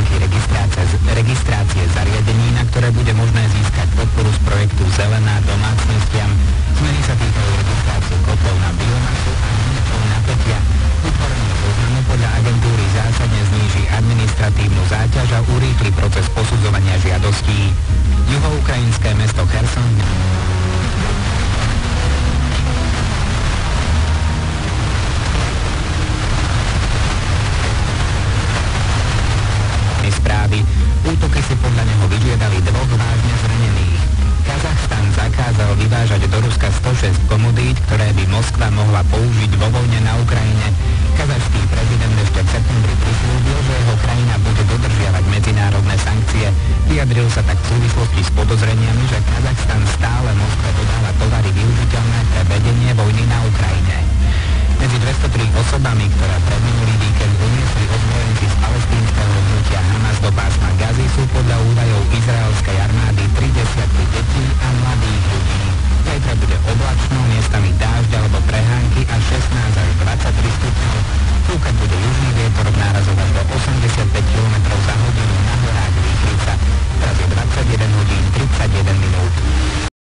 podmienky registrácie zariadení, na ktoré bude možné získať podporu z projektu Zelená domácnostiam. Zmeny sa týkajú registrácie kotlov na biomasu a limitov napätia. Vytvorenie zoznamu podľa agentúry zásadne zníži administratívnu záťaž a urýchli proces posudzovania žiadostí. Juhoukrajinské mesto Cherson správy. Útoky si podľa neho vyžiadali 2 vážne zranených. Kazachstan zakázal vyvážať do Ruska 106 komodít, ktoré by Moskva mohla použiť vo vojne na Ukrajine. Kazašský prezident ešte v septembri prislúbil, že jeho krajina bude dodržiavať medzinárodné sankcie. Vyjadril sa tak v súvislosti s podozreniami, že Kazachstan stále Moskve dodáva tovary využiteľné pre vedenie vojny na Ukrajine. Medzi 203 osobami, ktoré